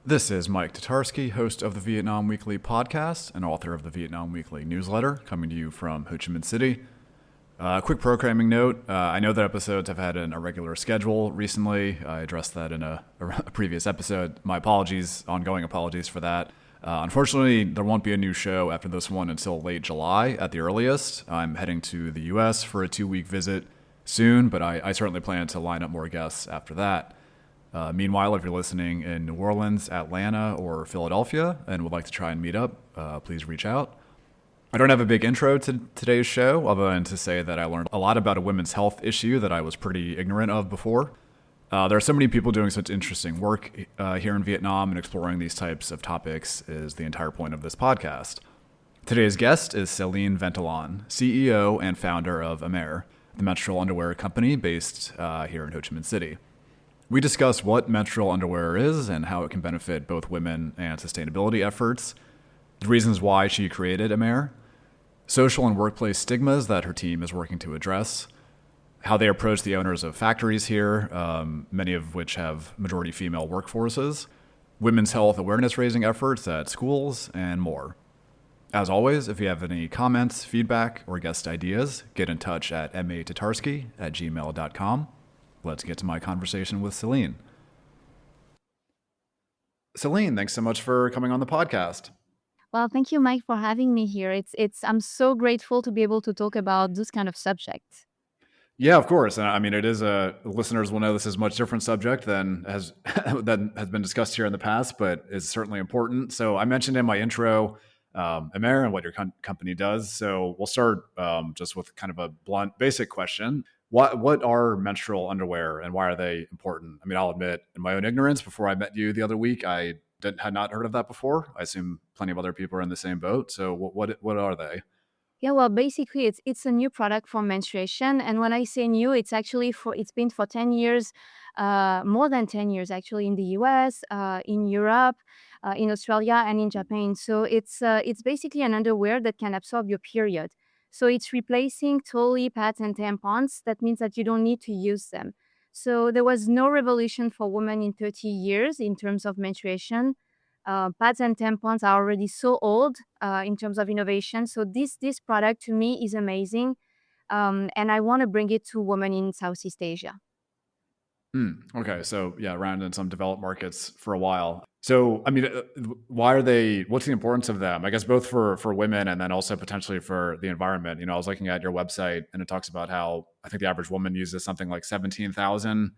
This is Mike Tatarsky, host of the Vietnam Weekly podcast and author of the Vietnam Weekly newsletter, coming to you from Ho Chi Minh City. Quick programming note, I know that episodes have had an irregular schedule recently. I addressed that in a previous episode. My apologies, ongoing apologies for that. Unfortunately, there won't be a new show after this one until late July at the earliest. I'm heading to the U.S. for a 2-week visit soon, but I certainly plan to line up more guests after that. Meanwhile, if you're listening in New Orleans, Atlanta, or Philadelphia and would like to try and meet up, please reach out. I don't have a big intro to today's show, other than to say that I learned a lot about a women's health issue that I was pretty ignorant of before. There are so many people doing such interesting work here in Vietnam, and exploring these types of topics is the entire point of this podcast. Today's guest is Céline Ventillon, CEO and founder of Émer, the menstrual underwear company based here in Ho Chi Minh City. We discuss what menstrual underwear is and how it can benefit both women and sustainability efforts, the reasons why she created Émer, social and workplace stigmas that her team is working to address, how they approach the owners of factories here, many of which have majority female workforces, women's health awareness raising efforts at schools, and more. As always, if you have any comments, feedback, or guest ideas, get in touch at matatarsky@gmail.com. Let's get to my conversation with Céline. Céline, thanks so much for coming on the podcast. Well, thank you, Mike, for having me here. I'm so grateful to be able to talk about this kind of subject. Yeah, of course. And I mean, it is listeners will know this is a much different subject than has been discussed here in the past, but is certainly important. So I mentioned in my intro, Émer and what your company does. So we'll start just with kind of a blunt, basic question. What are menstrual underwear and why are they important? I mean, I'll admit in my own ignorance, before I met you the other week, I had not heard of that before. I assume plenty of other people are in the same boat. So what are they? Yeah, well, basically, it's a new product for menstruation, and when I say new, it's been for 10 years, more than 10 years actually, in the U.S., in Europe, in Australia, and in Japan. So it's basically an underwear that can absorb your period. So it's replacing totally pads and tampons. That means that you don't need to use them. So there was no revolution for women in 30 years in terms of menstruation. Pads and tampons are already so old in terms of innovation. So this product to me is amazing, and I want to bring it to women in Southeast Asia. Okay, so yeah, around in some developed markets for a while. So, I mean, why are they? What's the importance of them? I guess both for women and then also potentially for the environment. You know, I was looking at your website and it talks about how I think the average woman uses something like 17,000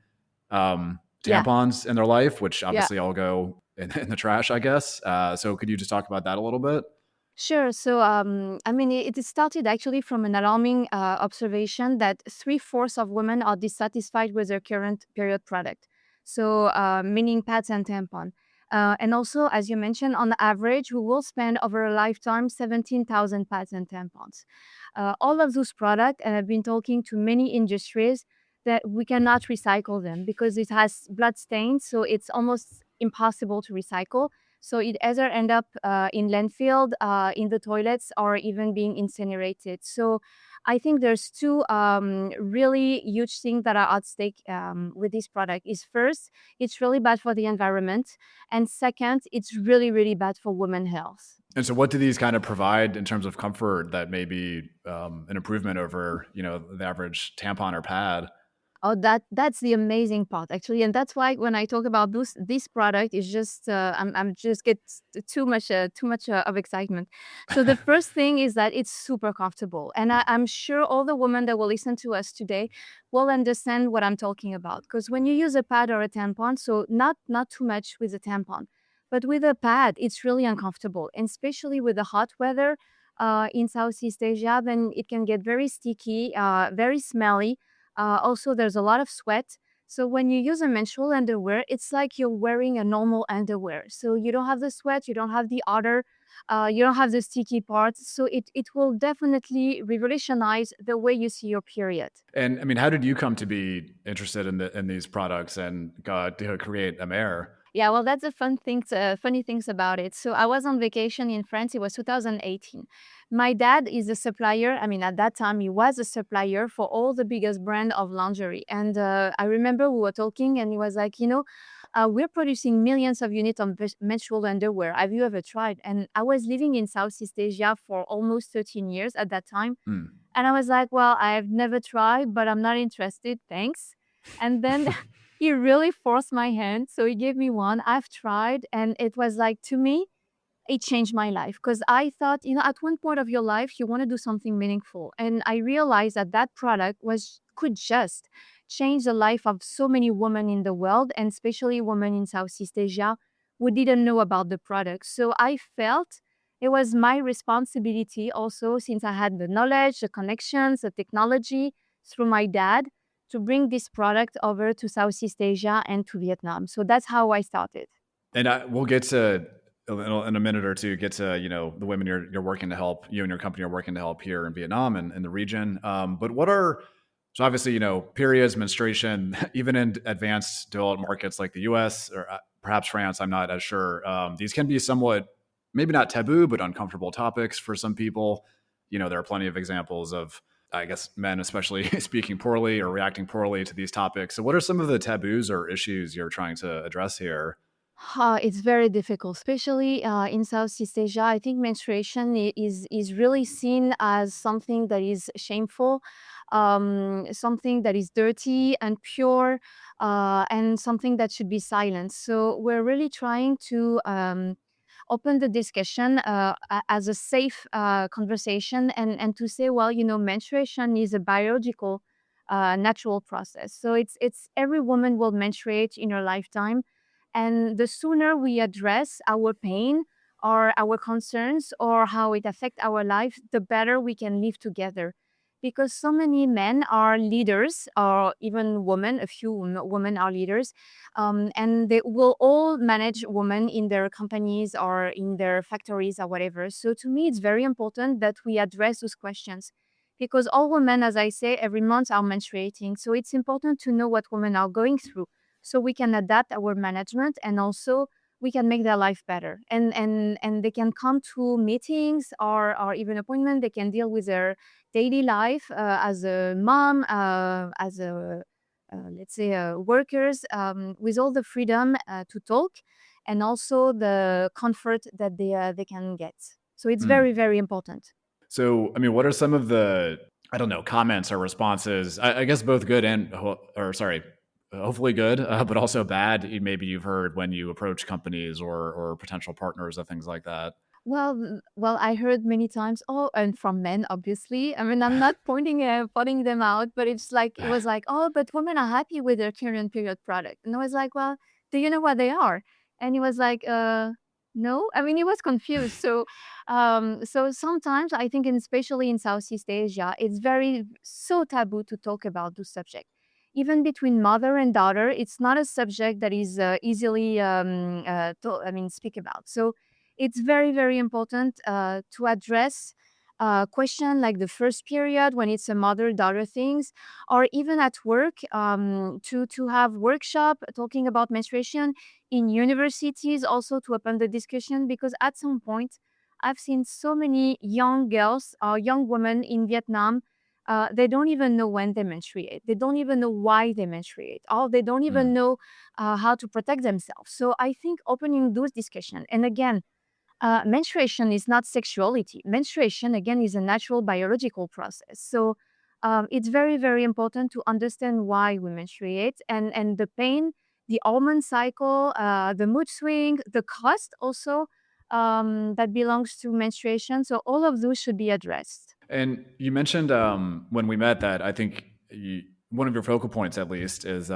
Yeah, tampons in their life, which yeah. obviously all go in the trash, I guess. So, could you just talk about that a little bit? Sure. So, I mean, it started actually from an alarming observation that three-fourths of women are dissatisfied with their current period product. So, meaning pads and tampon. And also, as you mentioned, on average, we will spend over a lifetime 17,000 pads and tampons. All of those products, and I've been talking to many industries, that we cannot recycle them because it has blood stains. So, it's almost impossible to recycle. So it either end up in landfill, in the toilets, or even being incinerated. So I think there's two really huge things that are at stake with this product. Is first, it's really bad for the environment, and second, it's really really bad for women's health. And so, what do these kind of provide in terms of comfort that may be an improvement over, the average tampon or pad? Oh, that's the amazing part actually, and that's why when I talk about this product, is just I'm just get too much of excitement. So the first thing is that it's super comfortable, and I'm sure all the women that will listen to us today will understand what I'm talking about. Because when you use a pad or a tampon, so not too much with a tampon, but with a pad, it's really uncomfortable, and especially with the hot weather in Southeast Asia, then it can get very sticky, very smelly. Also, there's a lot of sweat. So when you use a menstrual underwear, it's like you're wearing a normal underwear. So you don't have the sweat, you don't have the odor, you don't have the sticky parts. So it will definitely revolutionize the way you see your period. And I mean, how did you come to be interested in these products and to create Amer? Yeah, well, that's the funny things about it. So I was on vacation in France. It was 2018. My dad is a supplier. I mean, at that time, he was a supplier for all the biggest brand of lingerie. And I remember we were talking, and he was like, we're producing millions of units of menstrual underwear. Have you ever tried? And I was living in Southeast Asia for almost 13 years at that time. Mm. And I was like, well, I've never tried, but I'm not interested. Thanks. And then he really forced my hand. So he gave me one. I've tried. And it was like, to me, it changed my life because I thought, at one point of your life, you want to do something meaningful. And I realized that that product could just change the life of so many women in the world, and especially women in Southeast Asia who didn't know about the product. So I felt it was my responsibility also, since I had the knowledge, the connections, the technology through my dad, to bring this product over to Southeast Asia and to Vietnam. So that's how I started. And we'll get to in a minute or two, get to the women you're working to help, you and your company are working to help here in Vietnam and in the region. But what are, so obviously, periods, menstruation, even in advanced developed markets like the U.S. or perhaps France, I'm not as sure. These can be somewhat, maybe not taboo, but uncomfortable topics for some people. There are plenty of examples of, I guess, men especially speaking poorly or reacting poorly to these topics. So what are some of the taboos or issues you're trying to address here? It's very difficult, especially in Southeast Asia. I think menstruation is really seen as something that is shameful, something that is dirty and pure, and something that should be silenced. So we're really trying to open the discussion as a safe conversation, and to say, well, menstruation is a biological, natural process. So it's every woman will menstruate in her lifetime, and the sooner we address our pain or our concerns or how it affects our life, the better we can live together. Because so many men are leaders, or even women, a few women are leaders, and they will all manage women in their companies or in their factories or whatever. So to me, it's very important that we address those questions, because all women, as I say, every month are menstruating. So it's important to know what women are going through, so we can adapt our management, and also we can make their life better, and they can come to meetings or even appointment. They can deal with their daily life as a mom, as a let's say workers, with all the freedom to talk, and also the comfort that they can get. So it's Hmm. very, very important. So, I mean, what are some of the, I don't know, comments or responses? I guess both good and, or sorry, hopefully good, but also bad. Maybe you've heard when you approach companies or potential partners or things like that. Well, I heard many times, oh, and from men, obviously. I mean, I'm not pointing them out, but it was like, oh, but women are happy with their current period product. And I was like, well, do you know what they are? And he was like, no. I mean, he was confused. So sometimes I think, especially in Southeast Asia, it's very so taboo to talk about this subject. Even between mother and daughter, it's not a subject that is easily, speak about. So it's very, very important to address question like the first period when it's a mother-daughter things, or even at work, to have workshop talking about menstruation in universities, also to open the discussion, because at some point I've seen so many young girls or young women in Vietnam. They don't even know when they menstruate. They don't even know why they menstruate. Or they don't even Mm. know how to protect themselves. So I think opening those discussions, and again, menstruation is not sexuality. Menstruation, again, is a natural biological process. So it's very, very important to understand why we menstruate, and the pain, the hormone cycle, the mood swing, the cost also that belongs to menstruation. So all of those should be addressed. And you mentioned when we met that I think one of your focal points, at least, is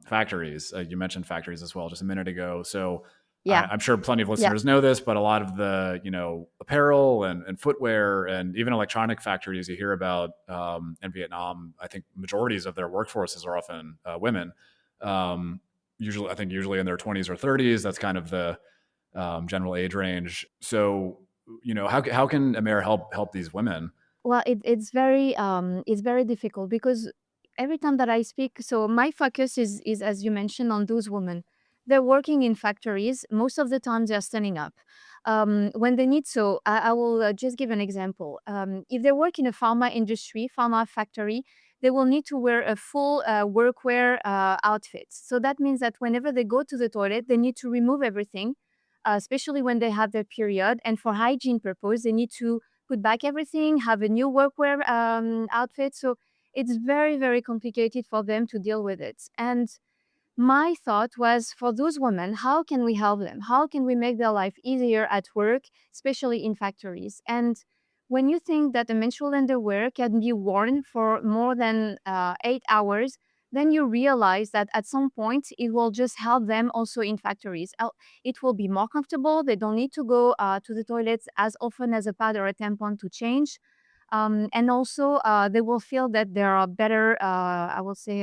factories. You mentioned factories as well just a minute ago. So Yeah, I'm sure plenty of yeah. listeners know this, but a lot of the apparel and footwear and even electronic factories you hear about in Vietnam, I think majorities of their workforces are often women. Usually in their 20s or 30s. That's kind of the general age range. So how can Amer help these women? Well, it's very difficult, because every time that I speak, so my focus is, as you mentioned, on those women. They're working in factories. Most of the time, they're standing up when they need. So I will just give an example. If they work in a pharma industry, pharma factory, they will need to wear a full workwear outfit. So that means that whenever they go to the toilet, they need to remove everything, especially when they have their period. And for hygiene purpose, they need to put back everything, have a new workwear outfit. So it's very, very complicated for them to deal with it. And my thought was, for those women, how can we help them? How can we make their life easier at work, especially in factories? And when you think that the menstrual underwear can be worn for more than 8 hours, then you realize that at some point it will just help them also in factories. It will be more comfortable. They don't need to go to the toilets as often as a pad or a tampon to change. And also, they will feel that they are better, I will say,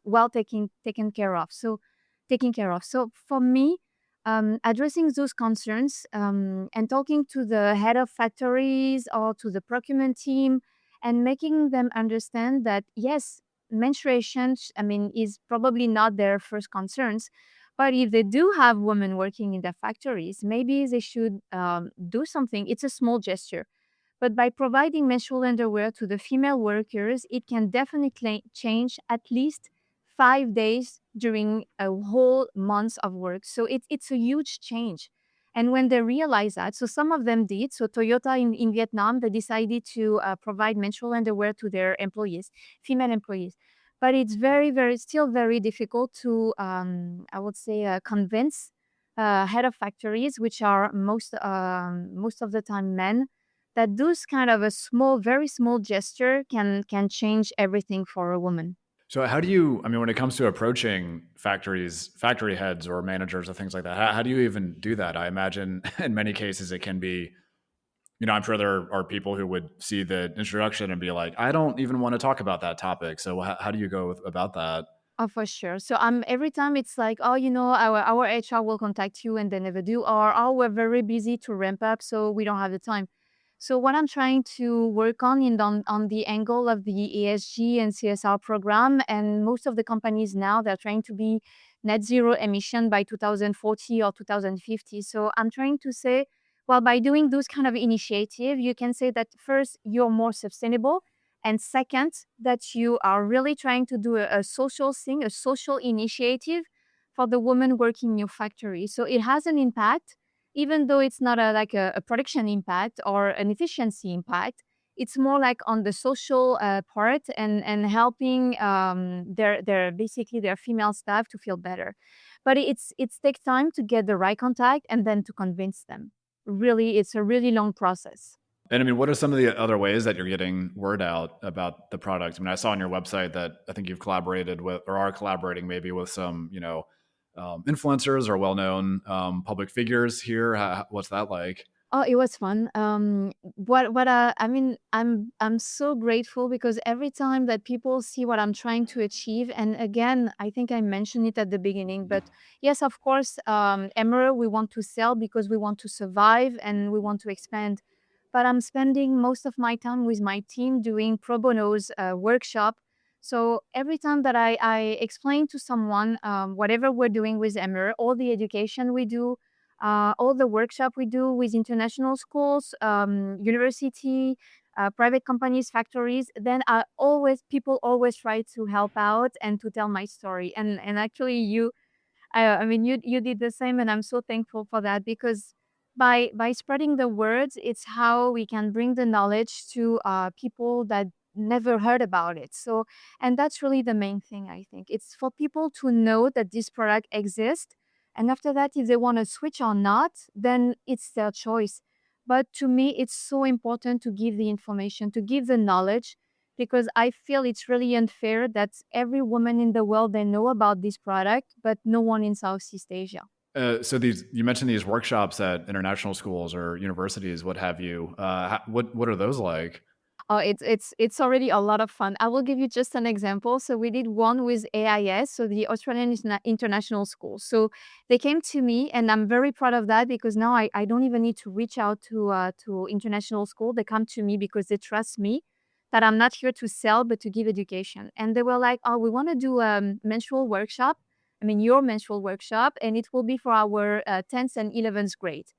well taken care of. So, taken care of. So, for me, addressing those concerns and talking to the head of factories or to the procurement team and making them understand that yes, menstruation, I mean, is probably not their first concerns. But if they do have women working in their factories, maybe they should do something. It's a small gesture, but by providing menstrual underwear to the female workers, it can definitely change at least 5 days during a whole month of work. So it's a huge change. And when they realize that, so some of them did. So Toyota in Vietnam, they decided to provide menstrual underwear to their employees, female employees. But it's very, very, still very difficult to, I would say, convince head of factories, which are most of the time men, that those kind of a small, very small gesture can change everything for a woman. So how do you, I mean, when it comes to approaching factories, factory heads or managers or things like that, how do you even do that? I imagine in many cases it can be, I'm sure there are people who would see the introduction and be like, I don't even want to talk about that topic. So how do you go about that? Oh, for sure. So every time it's like, oh, our HR will contact you, and they never do, or oh, we're very busy to ramp up, so we don't have the time. So what I'm trying to work on the angle of the ESG and CSR program, and most of the companies now they're trying to be net zero emission by 2040 or 2050. So I'm trying to say, well, by doing those kind of initiative, you can say that first you're more sustainable, and second, that you are really trying to do a social thing, a social initiative for the women working in your factory. So it has an impact, even though it's not a production impact or an efficiency impact. It's more like on the social part, and helping their basically their female staff to feel better. But it's take time to get the right contact and then to convince them. Really, it's a really long process. And I mean, what are some of the other ways that you're getting word out about the product? I mean, I saw on your website that I think you've collaborated with, or are collaborating maybe with some, influencers or well-known public figures here. What's that like? Oh, it was fun. What I mean, I'm so grateful because every time that people see what I'm trying to achieve, and again, I think I mentioned it at the beginning, but yes, of course, Émer, we want to sell because we want to survive and we want to expand. But I'm spending most of my time with my team doing pro bono's workshop. So every time that I explain to someone whatever we're doing with Émer, all the education we do, all the workshop we do with international schools, university, private companies, factories, then people always try to help out and to tell my story. And actually, I mean, you did the same, and I'm so thankful for that because by spreading the words, it's how we can bring the knowledge to people that never heard about it. So, and that's really the main thing. I think it's for people to know that this product exists, and after that, if they want to switch or not, then it's their choice. But to me, it's so important to give the information, to give the knowledge, because I feel it's really unfair that every woman in the world they know about this product, but no one in Southeast Asia. So you mentioned these workshops at international schools or universities, what have you. What are those like? Oh, it's already a lot of fun. I will give you just an example. So we did one with AIS, so the Australian International School. So they came to me, and I'm very proud of that because now I don't even need to reach out to international school. They come to me because they trust me that I'm not here to sell but to give education. And they were like, "Oh, we want to do a menstrual workshop. I mean, your menstrual workshop, and it will be for our 10th and 11th grade."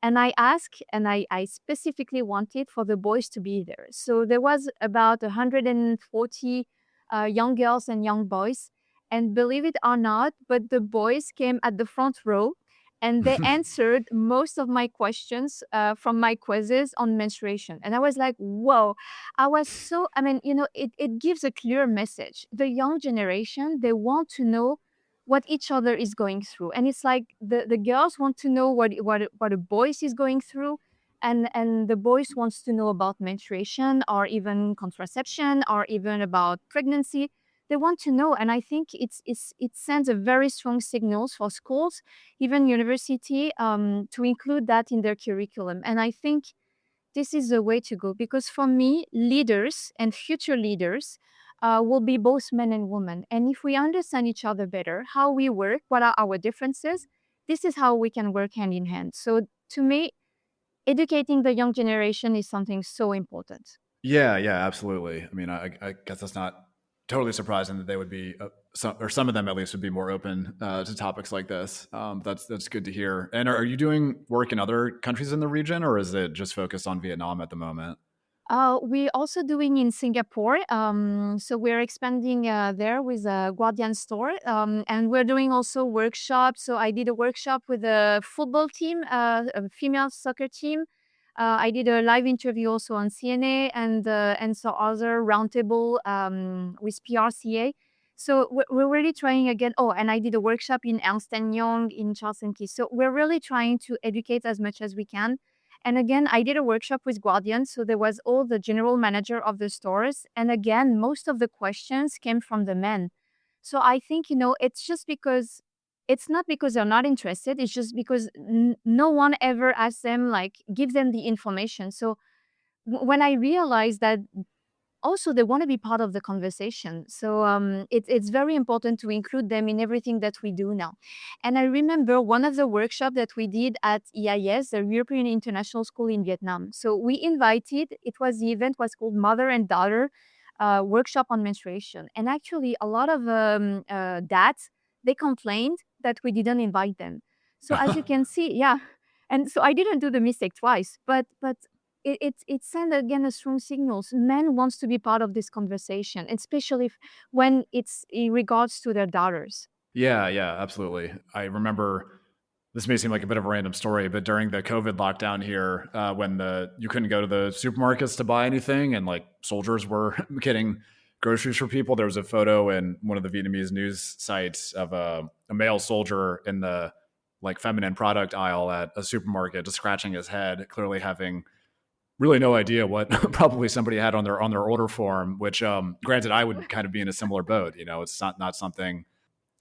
And I asked, and I specifically wanted for the boys to be there. So there was about 140 young girls and young boys. And believe it or not, but the boys came at the front row and they answered most of my questions from my quizzes on menstruation. And I was like, whoa, I was so, I mean, it gives a clear message. The young generation, they want to know what each other is going through. And it's like the girls want to know what a boys is going through. And the boys wants to know about menstruation or even contraception or even about pregnancy. They want to know, and I think it sends a very strong signals for schools, even university, to include that in their curriculum. And I think this is the way to go, because for me, leaders and future leaders will be both men and women. And if we understand each other better, how we work, what are our differences, this is how we can work hand in hand. So to me, educating the young generation is something so important. Yeah, yeah, absolutely. I mean, I guess that's not totally surprising that they would be, some of them at least, would be more open to topics like this. That's good to hear. And are you doing work in other countries in the region, or is it just focused on Vietnam at the moment? We're also doing in Singapore. So we're expanding there with a Guardian store. And we're doing also workshops. So I did a workshop with a football team, a female soccer team. I did a live interview also on CNA and so other roundtable with PRCA. So we're really trying again. Oh, and I did a workshop in Ernst& Young in Charles and Keith. So we're really trying to educate as much as we can. And again, I did a workshop with Guardian. So there was all the general manager of the stores. And again, most of the questions came from the men. So I think, it's just because it's not because they're not interested. It's just because no one ever asked them, like, give them the information. So when I realized that also they want to be part of the conversation, so it's very important to include them in everything that we do now. And I remember one of the workshops that we did at EIS, the European International School in Vietnam. So we invited, the event was called Mother and Daughter Workshop on Menstruation. And actually a lot of dads, they complained that we didn't invite them. So as you can see, yeah. And so I didn't do the mistake twice, but it sent again a strong signals. Men wants to be part of this conversation, especially when it's in regards to their daughters. Yeah, yeah, absolutely. I remember, this may seem like a bit of a random story, but during the COVID lockdown here, when you couldn't go to the supermarkets to buy anything, and like soldiers were getting groceries for people, there was a photo in one of the Vietnamese news sites of a male soldier in the like feminine product aisle at a supermarket, just scratching his head, clearly having really no idea what probably somebody had on their order form. Which, granted, I would kind of be in a similar boat. It's not something.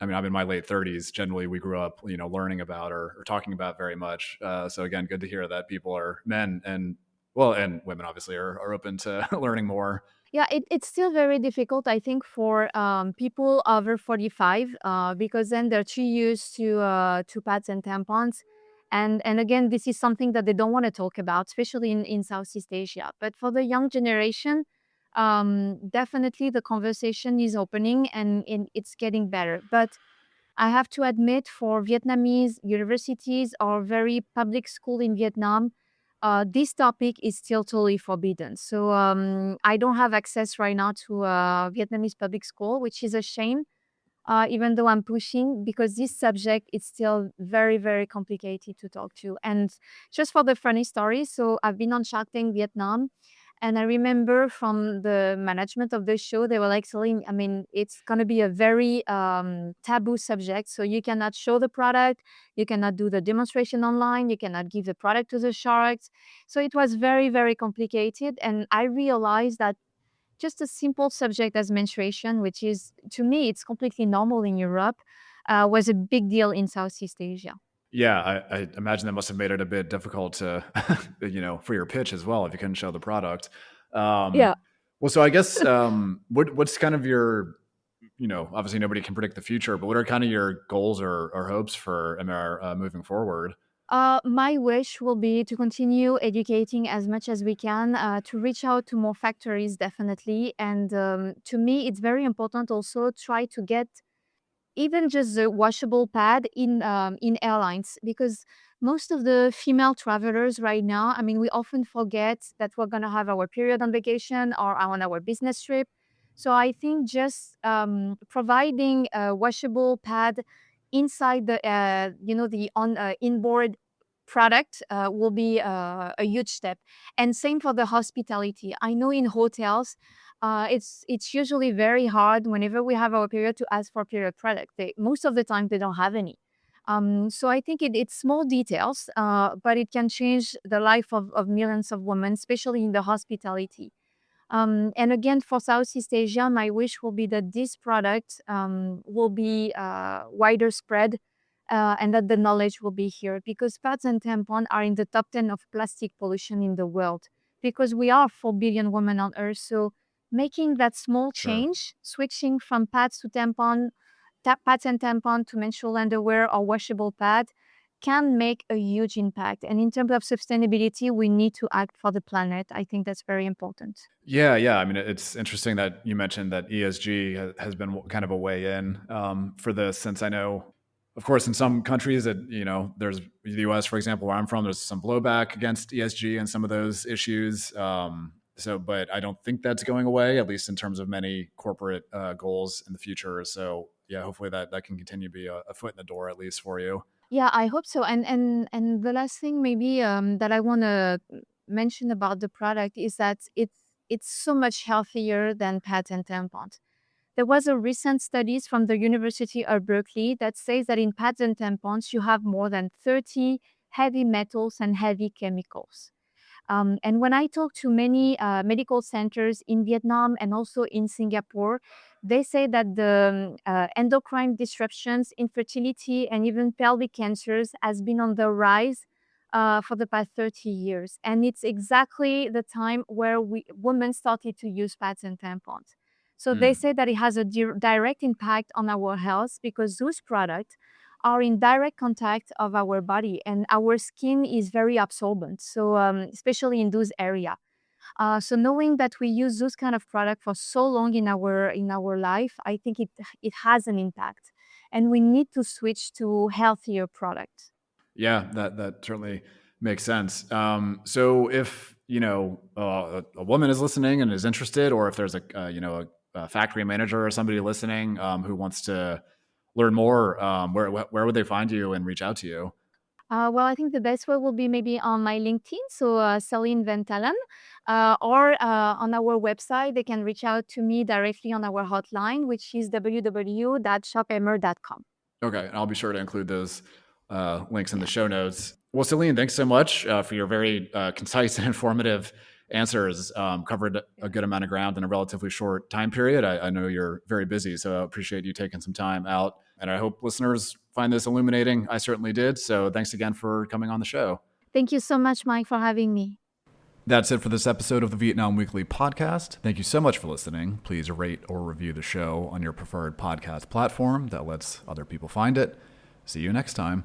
I mean, I'm in my late 30s. Generally, we grew up, learning about or talking about very much. So again, good to hear that people are men and, well, and women obviously are open to learning more. Yeah, it's still very difficult, I think, for people over 45, because then they're too used to pads and tampons. And again, this is something that they don't want to talk about, especially in Southeast Asia. But for the young generation, definitely the conversation is opening and it's getting better. But I have to admit, for Vietnamese universities or very public school in Vietnam, this topic is still totally forbidden. So I don't have access right now to Vietnamese public school, which is a shame. Even though I'm pushing, because this subject is still very, very complicated to talk to. And just for the funny story, so I've been on Shark Tank Vietnam, and I remember from the management of the show, they were like telling, I mean, it's going to be a very taboo subject. So you cannot show the product, you cannot do the demonstration online, you cannot give the product to the sharks. So it was very, very complicated. And I realized that just a simple subject as menstruation, which is, to me, it's completely normal in Europe, was a big deal in Southeast Asia. Yeah, I imagine that must have made it a bit difficult to, for your pitch as well if you couldn't show the product. Um, Yeah. well, so I guess, what's kind of your, obviously nobody can predict the future, but what are kind of your goals or hopes for Émer moving forward? My wish will be to continue educating as much as we can, to reach out to more factories, definitely. And to me, it's very important also try to get even just the washable pad in airlines, because most of the female travelers right now, I mean, we often forget that we're going to have our period on vacation or on our business trip. So I think just providing a washable pad inside the the on inboard product will be a huge step. And same for the hospitality. I know in hotels, it's usually very hard whenever we have our period to ask for period product. Most of the time they don't have any. So I think it's small details, but it can change the life of millions of women, especially in the hospitality. And again, for Southeast Asia, my wish will be that this product will be wider spread, and that the knowledge will be here, because pads and tampons are in the top 10 of plastic pollution in the world, because we are 4 billion women on Earth. So making that small Sure. change, switching from pads to pads and tampon to menstrual underwear or washable pad, can make a huge impact. And in terms of sustainability, we need to act for the planet. I think that's very important. Yeah, yeah. I mean, it's interesting that you mentioned that ESG has been kind of a way in for this, since I know, of course, in some countries that, there's the US, for example, where I'm from, there's some blowback against ESG and some of those issues. But I don't think that's going away, at least in terms of many corporate goals in the future. So yeah, hopefully that can continue to be a foot in the door, at least for you. Yeah, I hope so. And the last thing maybe that I want to mention about the product is that it's so much healthier than pads and tampons. There was a recent studies from the University of Berkeley that says that in pads and tampons you have more than 30 heavy metals and heavy chemicals. And when I talk to many medical centers in Vietnam and also in Singapore, they say that the endocrine disruptions, infertility, and even pelvic cancers has been on the rise for the past 30 years. And it's exactly the time where women started to use pads and tampons. So they Hmm. say that it has a direct impact on our health, because those products are in direct contact of our body, and our skin is very absorbent, so especially in those area. So knowing that we use those kind of product for so long in our life, I think it has an impact, and we need to switch to healthier products. Yeah, that certainly makes sense. So if a woman is listening and is interested, or if there's a factory manager or somebody listening who wants to learn more, where would they find you and reach out to you? Well, I think the best way will be maybe on my LinkedIn, so Celine Ventalen, or on our website. They can reach out to me directly on our hotline, which is www.shopemer.com. Okay, and I'll be sure to include those links in the show notes. Well, Celine, thanks so much for your very concise and informative answers. Covered a good amount of ground in a relatively short time period. I know you're very busy, so I appreciate you taking some time out. And I hope listeners find this illuminating. I certainly did. So thanks again for coming on the show. Thank you so much, Mike, for having me. That's it for this episode of the Vietnam Weekly podcast. Thank you so much for listening. Please rate or review the show on your preferred podcast platform that lets other people find it. See you next time.